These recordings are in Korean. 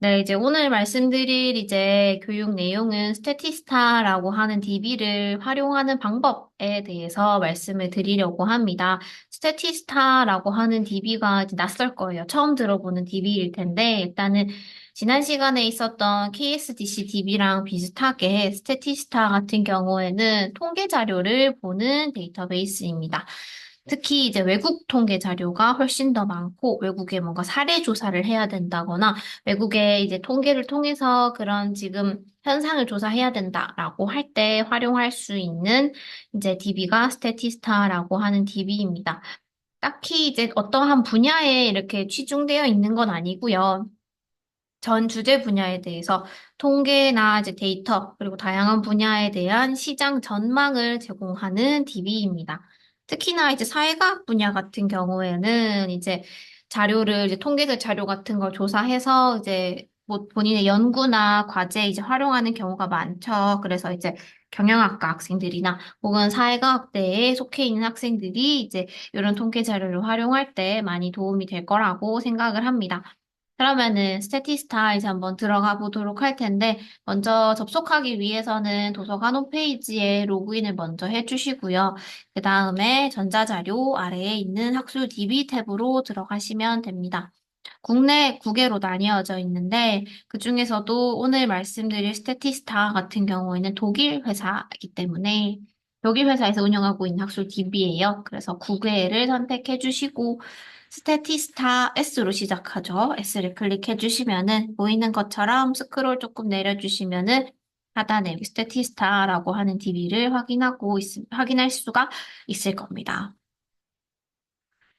네, 이제 오늘 말씀드릴 이제 교육 내용은 스태티스타라고 하는 DB를 활용하는 방법에 대해서 말씀을 드리려고 합니다. 스태티스타라고 하는 DB가 이제 낯설 거예요. 처음 들어보는 DB일 텐데, 일단은 지난 시간에 있었던 KSDC DB랑 비슷하게 스태티스타 같은 경우에는 통계 자료를 보는 데이터베이스입니다. 특히 이제 외국 통계 자료가 훨씬 더 많고 외국에 뭔가 사례 조사를 해야 된다거나 외국의 이제 통계를 통해서 그런 지금 현상을 조사해야 된다라고 할 때 활용할 수 있는 이제 DB가 스태티스타라고 하는 DB입니다. 딱히 이제 어떠한 분야에 이렇게 치중되어 있는 건 아니고요. 전 주제 분야에 대해서 통계나 이제 데이터, 그리고 다양한 분야에 대한 시장 전망을 제공하는 DB입니다. 특히나 이제 사회과학 분야 같은 경우에는 이제 자료를, 이제 통계적 자료 같은 걸 조사해서 이제 뭐 본인의 연구나 과제에 이제 활용하는 경우가 많죠. 그래서 이제 경영학과 학생들이나 혹은 사회과학대에 속해 있는 학생들이 이제 이런 통계 자료를 활용할 때 많이 도움이 될 거라고 생각을 합니다. 그러면은 스태티스타 이제 한번 들어가 보도록 할 텐데, 먼저 접속하기 위해서는 도서관 홈페이지에 로그인을 먼저 해주시고요. 그 다음에 전자자료 아래에 있는 학술 DB 탭으로 들어가시면 됩니다. 국내 9개로 나뉘어져 있는데, 그중에서도 오늘 말씀드릴 스태티스타 같은 경우에는 독일 회사이기 때문에, 독일 회사에서 운영하고 있는 학술 DB예요. 그래서 9개를 선택해 주시고, 스태티스타 S로 시작하죠. S를 클릭해 주시면은 보이는 것처럼 스크롤 조금 내려주시면은 하단에 스태티스타라고 하는 DB를 확인할 수가 있을 겁니다.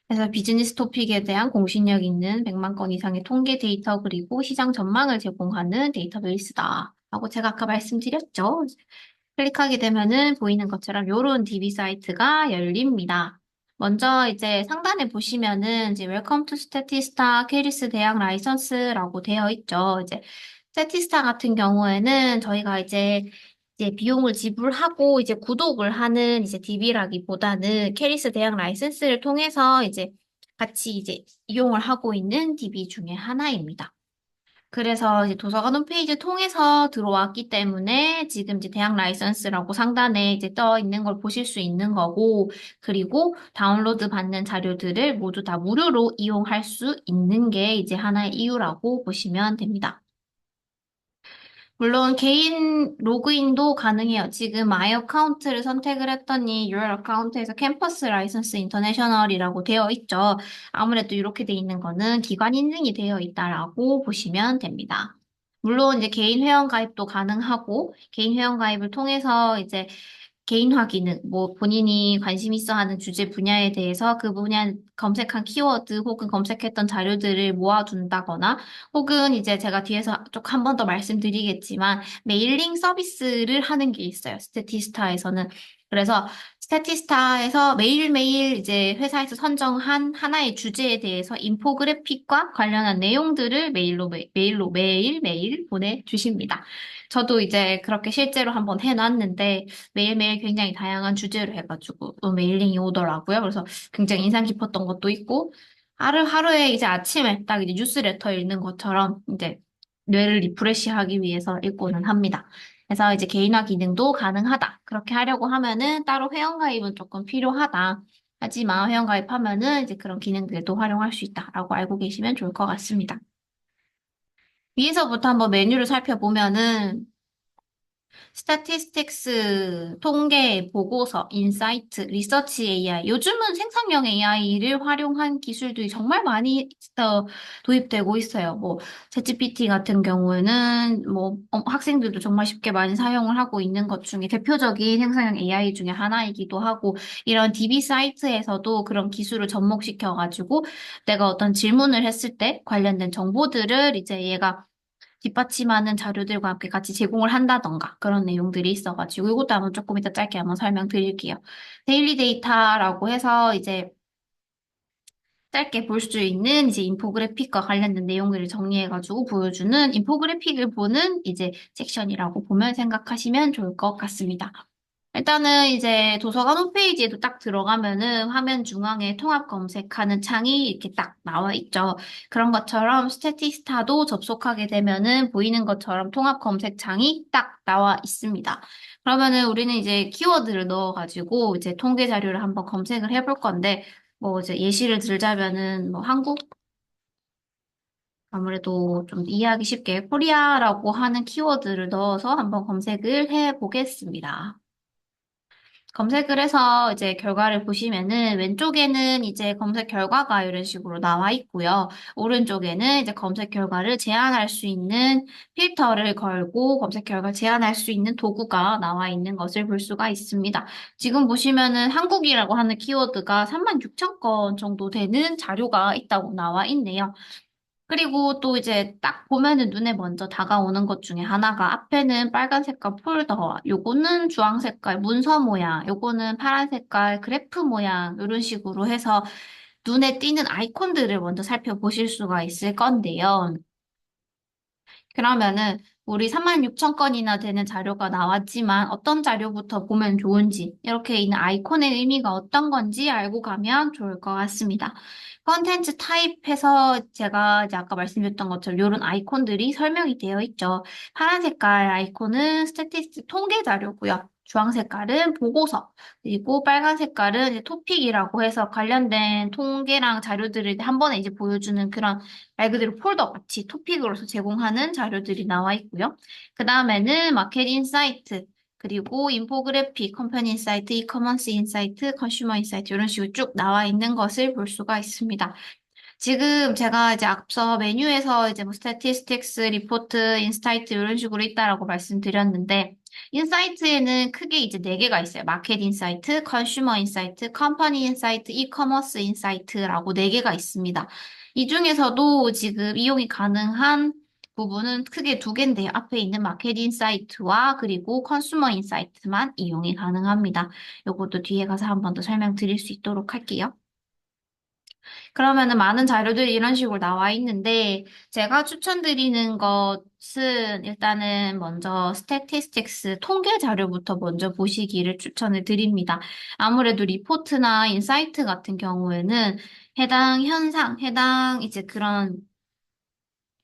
그래서 비즈니스 토픽에 대한 공신력 있는 100만 건 이상의 통계 데이터 그리고 시장 전망을 제공하는 데이터베이스다. 라고 제가 아까 말씀드렸죠. 클릭하게 되면은 보이는 것처럼 요런 DB 사이트가 열립니다. 먼저 이제 상단에 보시면은 이제 Welcome to Statista 케이리스 대학 라이선스라고 되어 있죠. 이제 스태티스타 같은 경우에는 저희가 이제 비용을 지불하고 이제 구독을 하는 이제 DB라기보다는 캐리스 대학 라이센스를 통해서 이제 같이 이제 이용을 하고 있는 DB 중에 하나입니다. 그래서 이제 도서관 홈페이지 통해서 들어왔기 때문에 지금 이제 대학 라이선스라고 상단에 이제 떠 있는 걸 보실 수 있는 거고, 그리고 다운로드 받는 자료들을 모두 다 무료로 이용할 수 있는 게 이제 하나의 이유라고 보시면 됩니다. 물론 개인 로그인도 가능해요. 지금 마이 어카운트를 선택을 했더니 Your 어카운트에서 캠퍼스 라이선스 인터내셔널이라고 되어 있죠. 아무래도 이렇게 돼 있는 거는 기관 인증이 되어 있다라고 보시면 됩니다. 물론 이제 개인 회원 가입도 가능하고 개인 회원 가입을 통해서 이제 개인화 기능, 뭐 본인이 관심 있어 하는 주제 분야에 대해서 그 분야 검색한 키워드 혹은 검색했던 자료들을 모아둔다거나 혹은 이제 제가 뒤에서 쭉 한 번 더 말씀드리겠지만 메일링 서비스를 하는 게 있어요. 스태티스타에서는. 그래서 스태티스타에서 매일매일 이제 회사에서 선정한 하나의 주제에 대해서 인포그래픽과 관련한 내용들을 메일로 매일매일 보내주십니다. 저도 이제 그렇게 실제로 한번 해놨는데 매일매일 굉장히 다양한 주제로 해가지고 또 메일링이 오더라고요. 그래서 굉장히 인상 깊었던 것도 있고 하루하루에 이제 아침에 딱 이제 뉴스레터 읽는 것처럼 이제 뇌를 리프레시하기 위해서 읽고는 합니다. 그래서 이제 개인화 기능도 가능하다. 그렇게 하려고 하면은 따로 회원가입은 조금 필요하다. 하지만 회원가입하면은 이제 그런 기능들도 활용할 수 있다라고 알고 계시면 좋을 것 같습니다. 위에서부터 한번 메뉴를 살펴보면은 스태티스틱스, 통계, 보고서, 인사이트, 리서치 AI. 요즘은 생성형 AI를 활용한 기술들이 정말 많이 도입되고 있어요. 뭐, 챗GPT 같은 경우에는 뭐, 학생들도 정말 쉽게 많이 사용을 하고 있는 것 중에 대표적인 생성형 AI 중에 하나이기도 하고, 이런 DB 사이트에서도 그런 기술을 접목시켜가지고, 내가 어떤 질문을 했을 때 관련된 정보들을 이제 얘가 뒷받침하는 자료들과 함께 같이 제공을 한다던가 그런 내용들이 있어가지고 이것도 한번 조금 이따 짧게 한번 설명드릴게요. 데일리 데이터라고 해서 이제 짧게 볼 수 있는 이제 인포그래픽과 관련된 내용들을 정리해가지고 보여주는 인포그래픽을 보는 이제 섹션이라고 보면 생각하시면 좋을 것 같습니다. 일단은 이제 도서관 홈페이지에도 딱 들어가면은 화면 중앙에 통합 검색하는 창이 이렇게 딱 나와 있죠. 그런 것처럼 스태티스타도 접속하게 되면은 보이는 것처럼 통합 검색 창이 딱 나와 있습니다. 그러면은 우리는 이제 키워드를 넣어가지고 이제 통계 자료를 한번 검색을 해볼 건데, 뭐 이제 예시를 들자면은 뭐 한국, 아무래도 좀 이해하기 쉽게 코리아라고 하는 키워드를 넣어서 한번 검색을 해 보겠습니다. 검색을 해서 이제 결과를 보시면은 왼쪽에는 이제 검색 결과가 이런 식으로 나와 있고요. 오른쪽에는 이제 검색 결과를 제한할 수 있는 필터를 걸고 검색 결과 제한할 수 있는 도구가 나와 있는 것을 볼 수가 있습니다. 지금 보시면은 한국이라고 하는 키워드가 36,000건 정도 되는 자료가 있다고 나와 있네요. 그리고 또 이제 딱 보면은 눈에 먼저 다가오는 것 중에 하나가 앞에는 빨간 색깔 폴더, 요거는 주황 색깔 문서 모양, 요거는 파란 색깔 그래프 모양, 이런 식으로 해서 눈에 띄는 아이콘들을 먼저 살펴보실 수가 있을 건데요. 그러면은 우리 36,000건이나 되는 자료가 나왔지만 어떤 자료부터 보면 좋은지 이렇게 있는 아이콘의 의미가 어떤 건지 알고 가면 좋을 것 같습니다. 컨텐츠 타입해서 제가 이제 아까 말씀드렸던 것처럼 이런 아이콘들이 설명이 되어 있죠. 파란 색깔 아이콘은 스태티스틱 통계 자료고요. 주황 색깔은 보고서, 그리고 빨간 색깔은 이제 토픽이라고 해서 관련된 통계랑 자료들을 한 번에 이제 보여주는 그런 말 그대로 폴더 같이 토픽으로서 제공하는 자료들이 나와 있고요. 그 다음에는 마켓 인사이트, 그리고 인포그래픽, 컴퍼니 인사이트, 이커머스 인사이트, 컨슈머 인사이트 이런 식으로 쭉 나와 있는 것을 볼 수가 있습니다. 지금 제가 이제 앞서 메뉴에서 이제 뭐 스태티스틱스, 리포트, 인사이트 이런 식으로 있다라고 말씀드렸는데 인사이트에는 크게 이제 네 개가 있어요. 마켓 인사이트, 컨슈머 인사이트, 컴퍼니 인사이트, 이커머스 인사이트라고 네 개가 있습니다. 이 중에서도 지금 이용이 가능한 부분은 크게 두 개인데요. 앞에 있는 마켓 인사이트와 그리고 컨슈머 인사이트만 이용이 가능합니다. 요것도 뒤에 가서 한 번 더 설명드릴 수 있도록 할게요. 그러면은 많은 자료들이 이런 식으로 나와 있는데, 제가 추천드리는 것은 일단은 먼저 스태티스틱스 통계 자료부터 먼저 보시기를 추천을 드립니다. 아무래도 리포트나 인사이트 같은 경우에는 해당 현상, 해당 이제 그런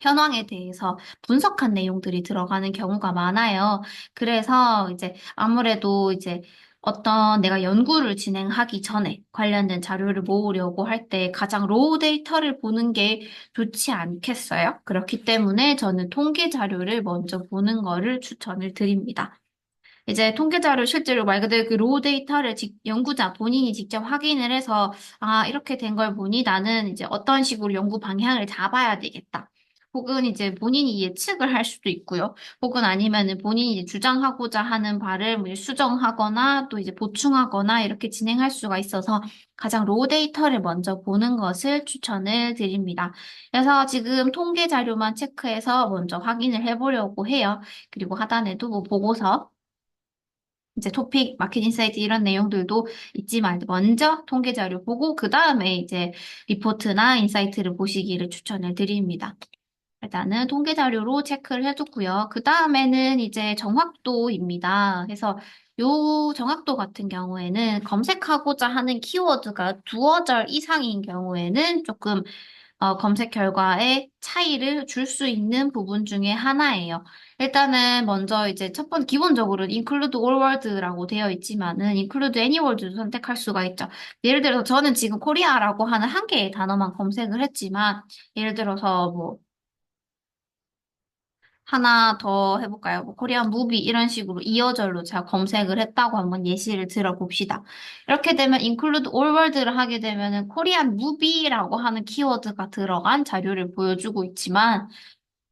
현황에 대해서 분석한 내용들이 들어가는 경우가 많아요. 그래서 이제 아무래도 이제 어떤 내가 연구를 진행하기 전에 관련된 자료를 모으려고 할 때 가장 로우 데이터를 보는 게 좋지 않겠어요? 그렇기 때문에 저는 통계 자료를 먼저 보는 거를 추천을 드립니다. 이제 통계 자료 실제로 말 그대로 그 로우 데이터를 연구자 본인이 직접 확인을 해서 아, 이렇게 된 걸 보니 나는 이제 어떤 식으로 연구 방향을 잡아야 되겠다. 혹은 이제 본인이 예측을 할 수도 있고요. 혹은 아니면은 본인이 이제 주장하고자 하는 바를 뭐 이제 수정하거나 또 이제 보충하거나 이렇게 진행할 수가 있어서 가장 로우 데이터를 먼저 보는 것을 추천을 드립니다. 그래서 지금 통계 자료만 체크해서 먼저 확인을 해보려고 해요. 그리고 하단에도 뭐 보고서 이제 토픽, 마켓 인사이트 이런 내용들도 있지만 먼저 통계 자료 보고 그 다음에 이제 리포트나 인사이트를 보시기를 추천을 드립니다. 일단은 통계 자료로 체크를 해두고요. 그 다음에는 이제 정확도입니다. 그래서 요 정확도 같은 경우에는 검색하고자 하는 키워드가 두어 절 이상인 경우에는 조금 검색 결과에 차이를 줄 수 있는 부분 중에 하나예요. 일단은 먼저 이제 첫 번째 기본적으로 include all word라고 되어 있지만은 include any word도 선택할 수가 있죠. 예를 들어서 저는 지금 코리아라고 하는 한 개의 단어만 검색을 했지만 예를 들어서 뭐 하나 더 해볼까요? 뭐 코리안 무비 이런 식으로 이어절로 제가 검색을 했다고 한번 예시를 들어봅시다. 이렇게 되면 include all word를 하게 되면은 코리안 무비라고 하는 키워드가 들어간 자료를 보여주고 있지만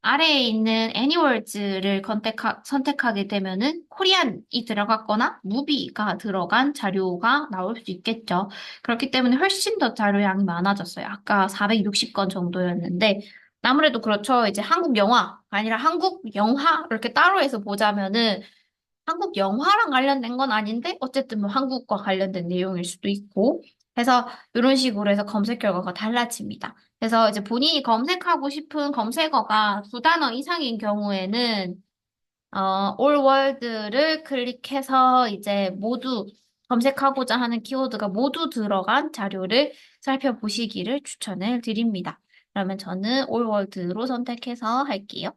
아래에 있는 anywords를 선택하게 되면은 코리안이 들어갔거나 무비가 들어간 자료가 나올 수 있겠죠. 그렇기 때문에 훨씬 더 자료량이 많아졌어요. 아까 460건 정도였는데 아무래도 그렇죠. 이제 한국 영화가 아니라 한국 영화 이렇게 따로 해서 보자면은 한국 영화랑 관련된 건 아닌데 어쨌든 뭐 한국과 관련된 내용일 수도 있고 해서 이런 식으로 해서 검색 결과가 달라집니다. 그래서 이제 본인이 검색하고 싶은 검색어가 두 단어 이상인 경우에는 all world를 클릭해서 이제 모두 검색하고자 하는 키워드가 모두 들어간 자료를 살펴보시기를 추천을 드립니다. 그러면 저는 all world로 선택해서 할게요.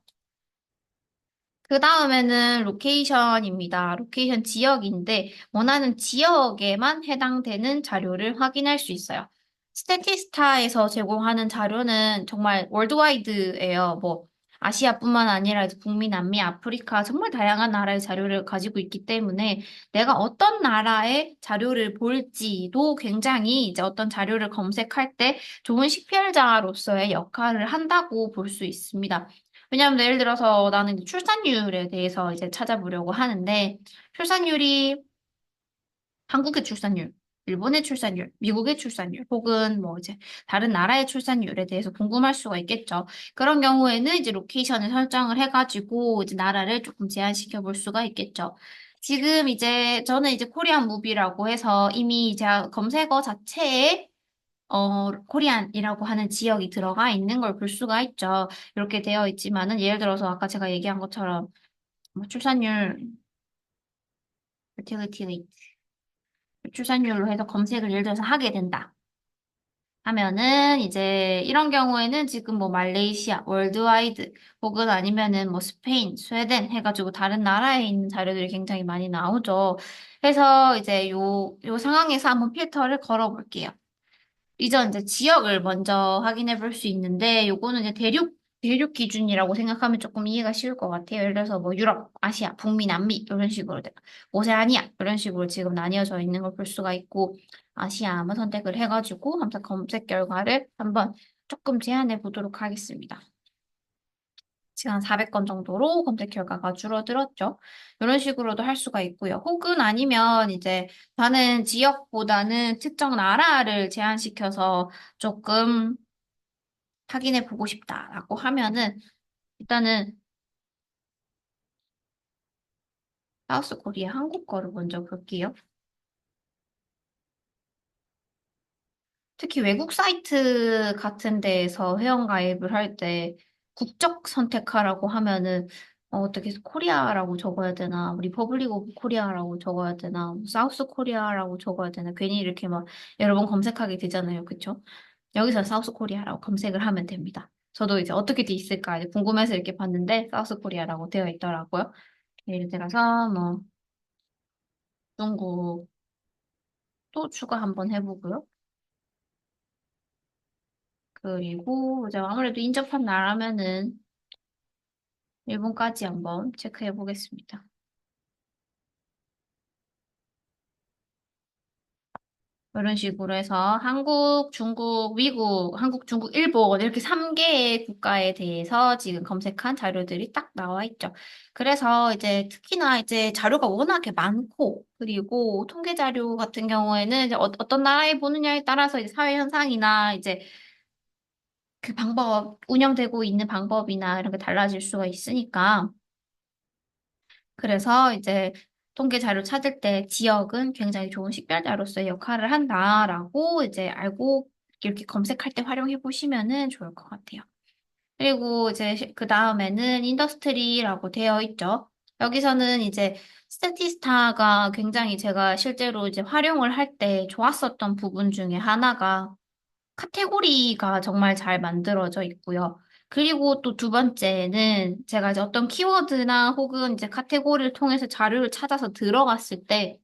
그 다음에는 로케이션입니다. 로케이션 지역인데 원하는 지역에만 해당되는 자료를 확인할 수 있어요. 스태티스타에서 제공하는 자료는 정말 월드와이드예요. 뭐 아시아뿐만 아니라 이제 북미, 남미, 아프리카 정말 다양한 나라의 자료를 가지고 있기 때문에 내가 어떤 나라의 자료를 볼지도 굉장히 이제 어떤 자료를 검색할 때 좋은 식별자로서의 역할을 한다고 볼 수 있습니다. 왜냐하면 예를 들어서 나는 이제 출산율에 대해서 이제 찾아보려고 하는데 출산율이 한국의 출산율, 일본의 출산율, 미국의 출산율, 혹은 뭐 이제 다른 나라의 출산율에 대해서 궁금할 수가 있겠죠. 그런 경우에는 이제 로케이션을 설정을 해가지고 이제 나라를 조금 제한시켜 볼 수가 있겠죠. 지금 이제 저는 이제 코리안 무비라고 해서 이미 제가 검색어 자체에 코리안이라고 하는 지역이 들어가 있는 걸 볼 수가 있죠. 이렇게 되어 있지만은 예를 들어서 아까 제가 얘기한 것처럼 뭐 출산율, fertility rate, 출산율로 해서 검색을 예를 들어서 하게 된다. 하면은 이제 이런 경우에는 지금 뭐 말레이시아, 월드와이드 혹은 아니면은 뭐 스페인, 스웨덴 해가지고 다른 나라에 있는 자료들이 굉장히 많이 나오죠. 그래서 이제 요 상황에서 한번 필터를 걸어 볼게요. 이전 이제 지역을 먼저 확인해 볼 수 있는데 요거는 이제 대륙 기준이라고 생각하면 조금 이해가 쉬울 것 같아요. 예를 들어서 뭐 유럽, 아시아, 북미, 남미 이런 식으로 오세아니아 이런 식으로 지금 나뉘어져 있는 걸 볼 수가 있고 아시아 한번 선택을 해가지고 한번 검색 결과를 한번 조금 제한해 보도록 하겠습니다. 지금 한 400건 정도로 검색 결과가 줄어들었죠. 이런 식으로도 할 수가 있고요. 혹은 아니면 이제 나는 지역보다는 특정 나라를 제한시켜서 조금 확인해 보고 싶다라고 하면은 일단은 사우스 코리아 한국 거를 먼저 볼게요. 특히 외국 사이트 같은 데에서 회원 가입을 할 때 국적 선택하라고 하면은 어떻게 해서 코리아라고 적어야 되나, 리퍼블릭 오브 코리아라고 적어야 되나, 사우스 코리아라고 적어야 되나, 괜히 이렇게 막 여러 번 검색하게 되잖아요. 그쵸? 여기서 사우스 코리아라고 검색을 하면 됩니다. 저도 이제 어떻게 돼 있을까 이제 궁금해서 이렇게 봤는데 사우스 코리아라고 되어 있더라고요. 예를 들어서 뭐 중국 또 추가 한번 해보고요. 그리고 이제 아무래도 인접한 나라면은 일본까지 한번 체크해 보겠습니다. 이런 식으로 해서 한국, 중국, 미국, 한국, 중국, 일본 이렇게 3개의 국가에 대해서 지금 검색한 자료들이 딱 나와 있죠. 그래서 이제 특히나 이제 자료가 워낙에 많고 그리고 통계 자료 같은 경우에는 이제 어떤 나라에 보느냐에 따라서 이제 사회 현상이나 이제 그 방법, 운영되고 있는 방법이나 이런 게 달라질 수가 있으니까 그래서 이제 통계 자료 찾을 때 지역은 굉장히 좋은 식별자로서의 역할을 한다라고 이제 알고 이렇게 검색할 때 활용해 보시면은 좋을 것 같아요. 그리고 이제 그 다음에는 인더스트리라고 되어 있죠. 여기서는 이제 스태티스타가 굉장히 제가 실제로 이제 활용을 할 때 좋았었던 부분 중에 하나가 카테고리가 정말 잘 만들어져 있고요. 그리고 또 두 번째는 제가 이제 어떤 키워드나 혹은 이제 카테고리를 통해서 자료를 찾아서 들어갔을 때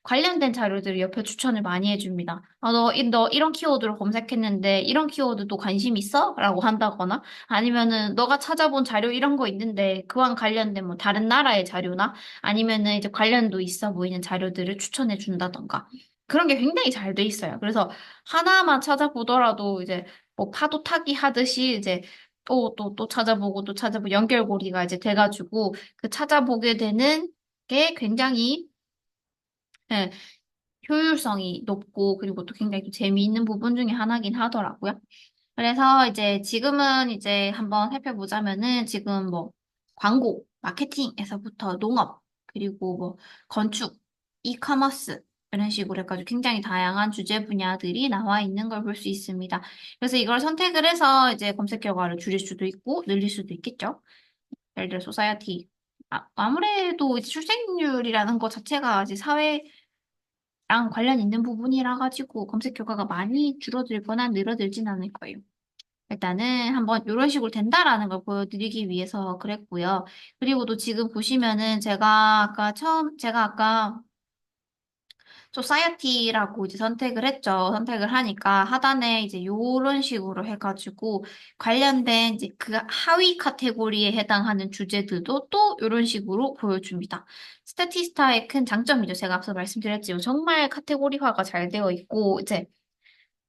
관련된 자료들을 옆에 추천을 많이 해줍니다. 아, 너 이런 키워드로 검색했는데 이런 키워드도 관심 있어? 라고 한다거나 아니면은 너가 찾아본 자료 이런 거 있는데 그와 관련된 뭐 다른 나라의 자료나 아니면은 이제 관련도 있어 보이는 자료들을 추천해 준다던가 그런 게 굉장히 잘 돼 있어요. 그래서 하나만 찾아보더라도 이제 뭐 파도 타기 하듯이 이제 또 찾아보고 또 찾아보고 연결고리가 이제 돼가지고 그 찾아보게 되는 게 굉장히 예, 효율성이 높고 그리고 또 굉장히 또 재미있는 부분 중에 하나긴 하더라고요. 그래서 이제 지금은 이제 한번 살펴보자면은 지금 뭐 광고, 마케팅에서부터 농업, 그리고 뭐 건축, 이커머스 이런 식으로 해가지고 굉장히 다양한 주제 분야들이 나와 있는 걸 볼 수 있습니다. 그래서 이걸 선택을 해서 이제 검색 결과를 줄일 수도 있고 늘릴 수도 있겠죠. 예를 들어 소사이어티. 아무래도 이제 출생률이라는 것 자체가 이제 사회랑 관련 있는 부분이라 가지고 검색 결과가 많이 줄어들거나 늘어들진 않을 거예요. 일단은 한번 이런 식으로 된다라는 걸 보여드리기 위해서 그랬고요. 그리고 또 지금 보시면은 제가 아까 소사이어티라고 이제 선택을 했죠. 선택을 하니까 하단에 이제 요런 식으로 해가지고 관련된 이제 그 하위 카테고리에 해당하는 주제들도 또 이런 식으로 보여줍니다. 스태티스타의 큰 장점이죠. 제가 앞서 말씀드렸지만 정말 카테고리화가 잘 되어 있고 이제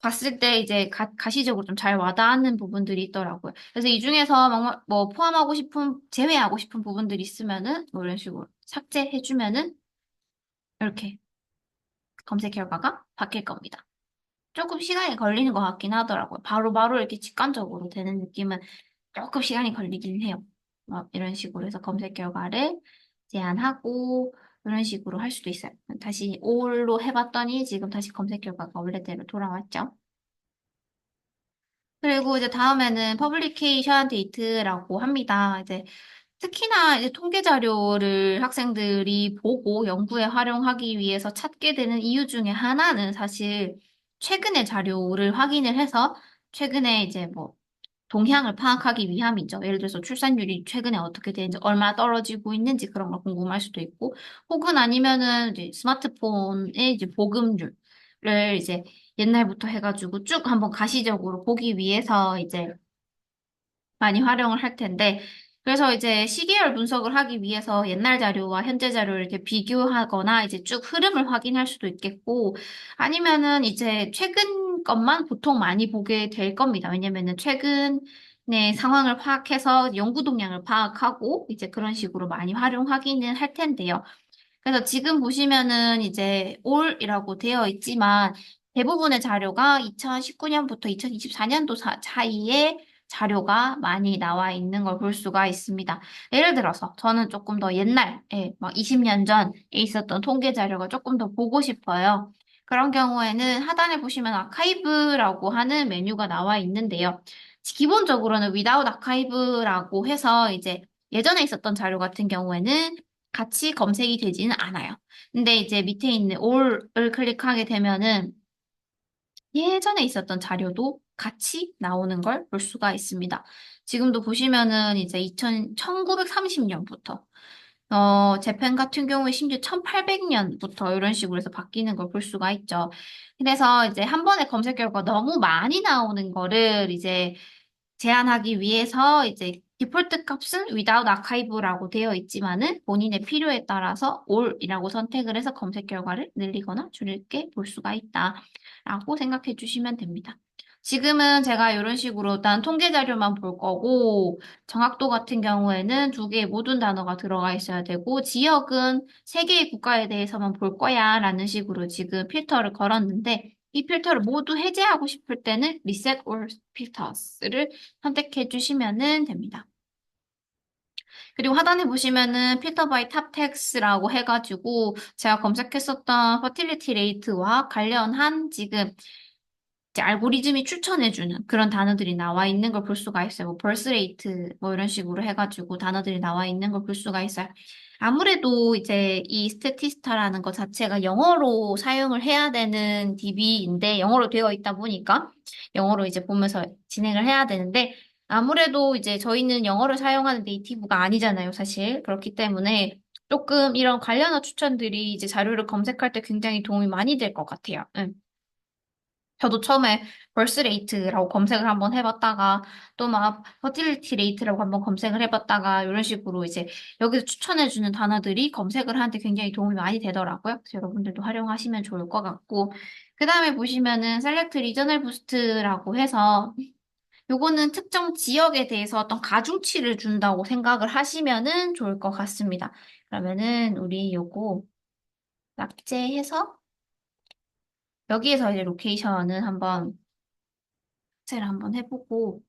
봤을 때 이제 가시적으로 좀 잘 와닿는 부분들이 있더라고요. 그래서 이 중에서 뭐 포함하고 싶은, 제외하고 싶은 부분들이 있으면은 뭐 이런 식으로 삭제해주면은 이렇게 검색 결과가 바뀔 겁니다. 조금 시간이 걸리는 것 같긴 하더라고요. 바로바로 이렇게 직관적으로 되는 느낌은 조금 시간이 걸리긴 해요. 막 이런 식으로 해서 검색 결과를 제한하고 이런 식으로 할 수도 있어요. 다시 올로 해봤더니 지금 다시 검색 결과가 원래대로 돌아왔죠. 그리고 이제 다음에는 퍼블리케이션 데이트라고 합니다. 이제 특히나 이제 통계 자료를 학생들이 보고 연구에 활용하기 위해서 찾게 되는 이유 중에 하나는 사실 최근의 자료를 확인을 해서 최근에 이제 뭐 동향을 파악하기 위함이죠. 예를 들어서 출산율이 최근에 어떻게 되는지, 얼마나 떨어지고 있는지 그런 걸 궁금할 수도 있고, 혹은 아니면은 이제 스마트폰의 이제 보급률을 이제 옛날부터 해가지고 쭉 한번 가시적으로 보기 위해서 이제 많이 활용을 할 텐데, 그래서 이제 시계열 분석을 하기 위해서 옛날 자료와 현재 자료를 이렇게 비교하거나 이제 쭉 흐름을 확인할 수도 있겠고, 아니면은 이제 최근 것만 보통 많이 보게 될 겁니다. 왜냐면은 최근의 상황을 파악해서 연구 동향을 파악하고 이제 그런 식으로 많이 활용하기는 할 텐데요. 그래서 지금 보시면은 이제 올이라고 되어 있지만 대부분의 자료가 2019년부터 2024년도 사이에 자료가 많이 나와 있는 걸 볼 수가 있습니다. 예를 들어서 저는 조금 더 옛날에 막 20년 전에 있었던 통계 자료가 조금 더 보고 싶어요. 그런 경우에는 하단에 보시면 아카이브라고 하는 메뉴가 나와 있는데요. 기본적으로는 without archive라고 해서 이제 예전에 있었던 자료 같은 경우에는 같이 검색이 되지는 않아요. 근데 이제 밑에 있는 all을 클릭하게 되면은 예전에 있었던 자료도 같이 나오는 걸 볼 수가 있습니다. 지금도 보시면은 이제 1930년부터 재팬 같은 경우에 심지어 1800년부터 이런 식으로 해서 바뀌는 걸 볼 수가 있죠. 그래서 이제 한 번에 검색 결과 너무 많이 나오는 거를 이제 제한하기 위해서 이제 디폴트 값은 without archive라고 되어 있지만은 본인의 필요에 따라서 all이라고 선택을 해서 검색 결과를 늘리거나 줄이게 볼 수가 있다라고 생각해 주시면 됩니다. 지금은 제가 이런 식으로 일단 통계 자료만 볼 거고 정확도 같은 경우에는 두 개의 모든 단어가 들어가 있어야 되고 지역은 세 개의 국가에 대해서만 볼 거야 라는 식으로 지금 필터를 걸었는데 이 필터를 모두 해제하고 싶을 때는 Reset All Filters를 선택해 주시면 됩니다. 그리고 하단에 보시면은 필터 바이 탑 텍스라고 해가지고 제가 검색했었던 퍼틸리티 레이트와 관련한 지금 이제 알고리즘이 추천해주는 그런 단어들이 나와 있는 걸 볼 수가 있어요. 뭐 벌스 레이트 뭐 이런 식으로 해가지고 단어들이 나와 있는 걸 볼 수가 있어요. 아무래도 이제 이 스태티스타라는 것 자체가 영어로 사용을 해야 되는 DB인데 영어로 되어 있다 보니까 영어로 이제 보면서 진행을 해야 되는데 아무래도 이제 저희는 영어를 사용하는 네이티브가 아니잖아요, 사실. 그렇기 때문에 조금 이런 관련한 추천들이 이제 자료를 검색할 때 굉장히 도움이 많이 될 것 같아요. 응. 저도 처음에 벌스 레이트라고 검색을 한번 해봤다가 또 막 퍼틸리티 레이트라고 한번 검색을 해봤다가 이런 식으로 이제 여기서 추천해주는 단어들이 검색을 하는데 굉장히 도움이 많이 되더라고요. 그래서 여러분들도 활용하시면 좋을 것 같고 그 다음에 보시면은 셀렉트 리저널 부스트라고 해서 요거는 특정 지역에 대해서 어떤 가중치를 준다고 생각을 하시면은 좋을 것 같습니다. 그러면은 우리 요거 납제해서 여기에서 이제 로케이션은 한번 삭제를 한번 해보고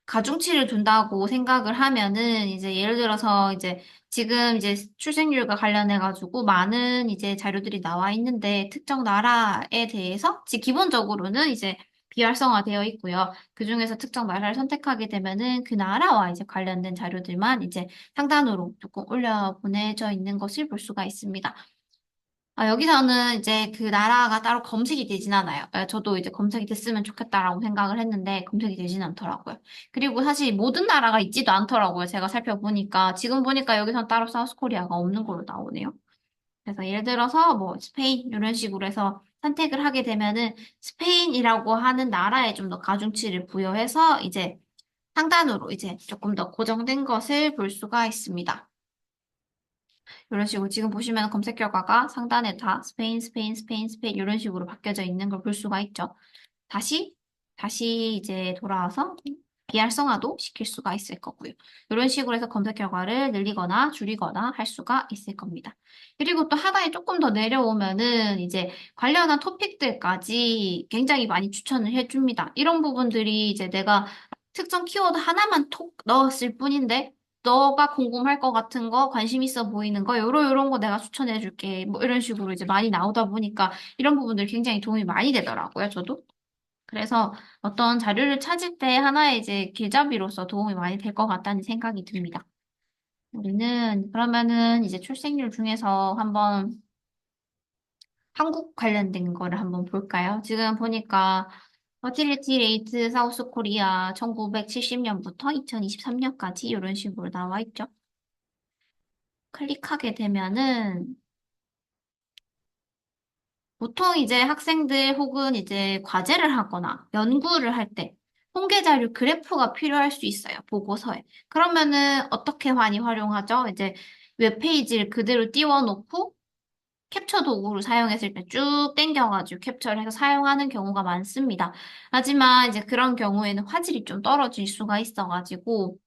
가중치를 둔다고 생각을 하면은 이제 예를 들어서 이제 지금 이제 출생률과 관련해 가지고 많은 이제 자료들이 나와 있는데 특정 나라에 대해서 기본적으로는 이제 비활성화되어 있고요. 그중에서 특정 나라를 선택하게 되면은 그 나라와 이제 관련된 자료들만 이제 상단으로 조금 올려 보내져 있는 것을 볼 수가 있습니다. 여기서는 이제 그 나라가 따로 검색이 되진 않아요. 저도 이제 검색이 됐으면 좋겠다라고 생각을 했는데 검색이 되진 않더라고요. 그리고 사실 모든 나라가 있지도 않더라고요. 제가 살펴보니까 지금 보니까 여기선 따로 사우스 코리아가 없는 걸로 나오네요. 그래서 예를 들어서 뭐 스페인 이런 식으로 해서 선택을 하게 되면은 스페인이라고 하는 나라에 좀 더 가중치를 부여해서 이제 상단으로 이제 조금 더 고정된 것을 볼 수가 있습니다. 이런 식으로 지금 보시면 검색 결과가 상단에 다 스페인, 스페인, 스페인, 스페인 이런 식으로 바뀌어져 있는 걸 볼 수가 있죠. 다시, 다시 이제 돌아와서 비활성화도 시킬 수가 있을 거고요. 이런 식으로 해서 검색 결과를 늘리거나 줄이거나 할 수가 있을 겁니다. 그리고 또 하단에 조금 더 내려오면은 이제 관련한 토픽들까지 굉장히 많이 추천을 해줍니다. 이런 부분들이 이제 내가 특정 키워드 하나만 톡 넣었을 뿐인데 너가 궁금할 것 같은 거, 관심 있어 보이는 거, 요런 거 내가 추천해 줄게. 뭐 이런 식으로 이제 많이 나오다 보니까 이런 부분들 굉장히 도움이 많이 되더라고요, 저도. 그래서 어떤 자료를 찾을 때 하나의 이제 길잡이로서 도움이 많이 될 것 같다는 생각이 듭니다. 우리는 그러면은 이제 출생률 중에서 한번 한국 관련된 거를 한번 볼까요? 지금 보니까 퍼틸리티 레이트 사우스 코리아 1970년부터 2023년까지 이런 식으로 나와 있죠. 클릭하게 되면은 보통 이제 학생들 혹은 이제 과제를 하거나 연구를 할 때 통계 자료 그래프가 필요할 수 있어요. 보고서에. 그러면은 어떻게 많이 활용하죠? 이제 웹페이지를 그대로 띄워놓고 캡처 도구를 사용했을 때 쭉 당겨가지고 캡처를 해서 사용하는 경우가 많습니다. 하지만 이제 그런 경우에는 화질이 좀 떨어질 수가 있어가지고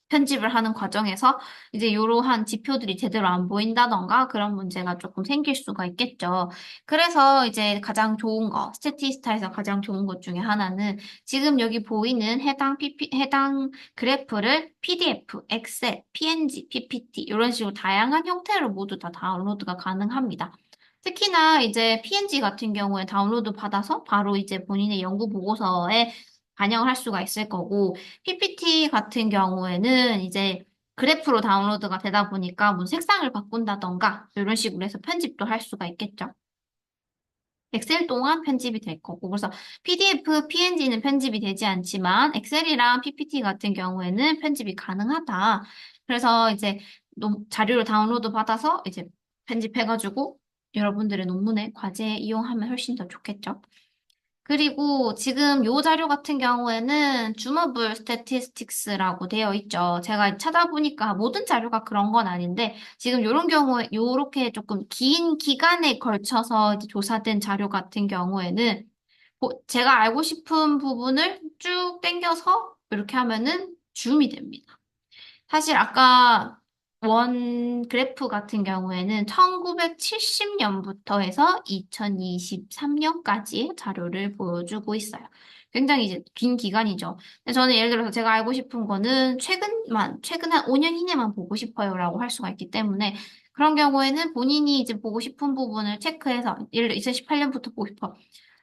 편집을 하는 과정에서 이제 이러한 지표들이 제대로 안 보인다던가 그런 문제가 조금 생길 수가 있겠죠. 그래서 이제 가장 좋은 거, 스태티스타에서 가장 좋은 것 중에 하나는 지금 여기 보이는 해당 그래프를 PDF, 엑셀, PNG, PPT 이런 식으로 다양한 형태로 모두 다 다운로드가 가능합니다. 특히나 이제 PNG 같은 경우에 다운로드 받아서 바로 이제 본인의 연구 보고서에 반영을 할 수가 있을 거고, PPT 같은 경우에는 이제 그래프로 다운로드가 되다 보니까 뭐 색상을 바꾼다던가 이런 식으로 해서 편집도 할 수가 있겠죠. 엑셀 동안 편집이 될 거고. 그래서 PDF, PNG는 편집이 되지 않지만 엑셀이랑 PPT 같은 경우에는 편집이 가능하다. 그래서 이제 자료를 다운로드 받아서 이제 편집해가지고 여러분들의 논문에 과제에 이용하면 훨씬 더 좋겠죠. 그리고 지금 요 자료 같은 경우에는 주머블 스태티스틱스라고 되어 있죠. 제가 찾아보니까 모든 자료가 그런 건 아닌데 지금 요런 경우에 요렇게 조금 긴 기간에 걸쳐서 이제 조사된 자료 같은 경우에는 제가 알고 싶은 부분을 쭉 당겨서 이렇게 하면은 줌이 됩니다. 사실 아까 원 그래프 같은 경우에는 1970년부터 해서 2023년까지의 자료를 보여주고 있어요. 굉장히 이제 긴 기간이죠. 근데 저는 예를 들어서 제가 알고 싶은 거는 최근 한 5년 이내만 보고 싶어요라고 할 수가 있기 때문에 그런 경우에는 본인이 이제 보고 싶은 부분을 체크해서 예를 들어 2018년부터 보고 싶어.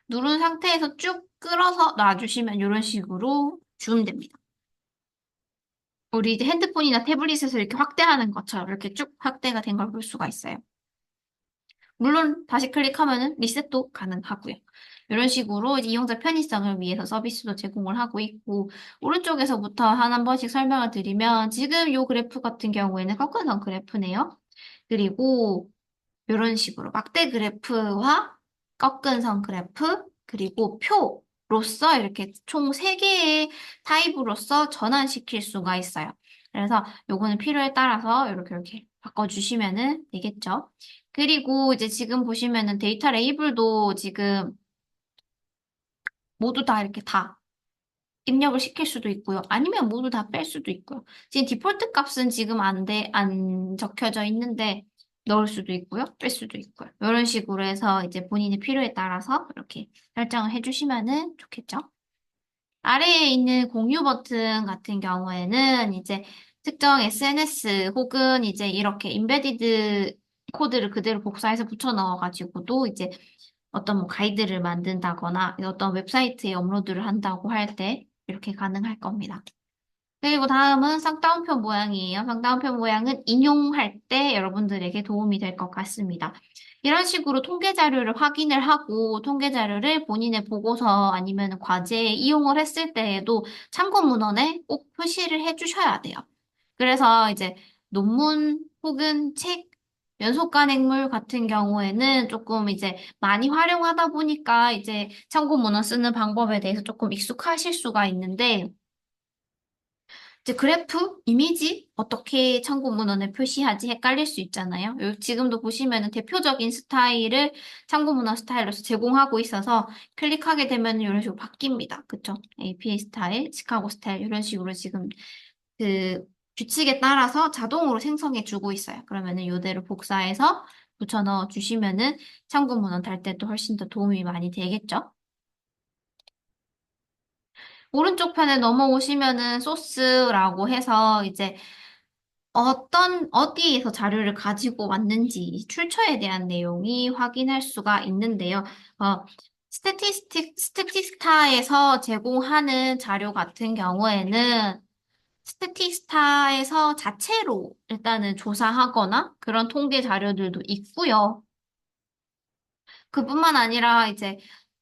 누른 상태에서 쭉 끌어서 놔주시면 이런 식으로 주면 됩니다. 우리 이제 핸드폰이나 태블릿에서 이렇게 확대하는 것처럼 이렇게 쭉 확대가 된 걸 볼 수가 있어요. 물론 다시 클릭하면은 리셋도 가능하고요. 이런 식으로 이제 이용자 편의성을 위해서 서비스도 제공을 하고 있고 오른쪽에서부터 한 번씩 설명을 드리면 지금 요 그래프 같은 경우에는 꺾어선 그래프네요. 그리고 이런 식으로 막대 그래프와 꺾은 선 그래프 그리고 표로서 이렇게 총 3개의 타입으로서 전환시킬 수가 있어요. 그래서 요거는 필요에 따라서 이렇게 바꿔주시면 되겠죠. 그리고 이제 지금 보시면은 데이터 레이블도 지금 모두 다 이렇게 다 입력을 시킬 수도 있고요. 아니면 모두 다 뺄 수도 있고요. 지금 디폴트 값은 지금 안 적혀져 있는데 넣을 수도 있고요. 뺄 수도 있고요. 이런 식으로 해서 이제 본인의 필요에 따라서 이렇게 설정을 해주시면은 좋겠죠. 아래에 있는 공유 버튼 같은 경우에는 이제 특정 SNS 혹은 이제 이렇게 인베디드 코드를 그대로 복사해서 붙여 넣어가지고도 이제 어떤 뭐 가이드를 만든다거나 어떤 웹사이트에 업로드를 한다고 할 때 이렇게 가능할 겁니다. 그리고 다음은 쌍따옴표 모양이에요. 쌍따옴표 모양은 인용할 때 여러분들에게 도움이 될 것 같습니다. 이런 식으로 통계 자료를 확인을 하고 통계 자료를 본인의 보고서 아니면 과제에 이용을 했을 때에도 참고 문헌에 꼭 표시를 해주셔야 돼요. 그래서 이제 논문 혹은 책, 연속간행물 같은 경우에는 조금 이제 많이 활용하다 보니까 이제 참고 문헌 쓰는 방법에 대해서 조금 익숙하실 수가 있는데 이제 그래프, 이미지 어떻게 참고 문헌에 표시하지 헷갈릴 수 있잖아요. 지금도 보시면은 대표적인 스타일을 참고 문헌 스타일로서 제공하고 있어서 클릭하게 되면 이런 식으로 바뀝니다. 그쵸? APA 스타일, 시카고 스타일 이런 식으로 지금 그 규칙에 따라서 자동으로 생성해 주고 있어요. 그러면은 이대로 복사해서 붙여 넣어 주시면은 참고 문헌 달 때도 훨씬 더 도움이 많이 되겠죠? 오른쪽 편에 넘어오시면은 소스라고 해서 이제 어디에서 자료를 가지고 왔는지 출처에 대한 내용이 확인할 수가 있는데요. 스태티스타에서 제공하는 자료 같은 경우에는 스태티스타에서 자체로 일단은 조사하거나 그런 통계 자료들도 있고요. 그뿐만 아니라 이제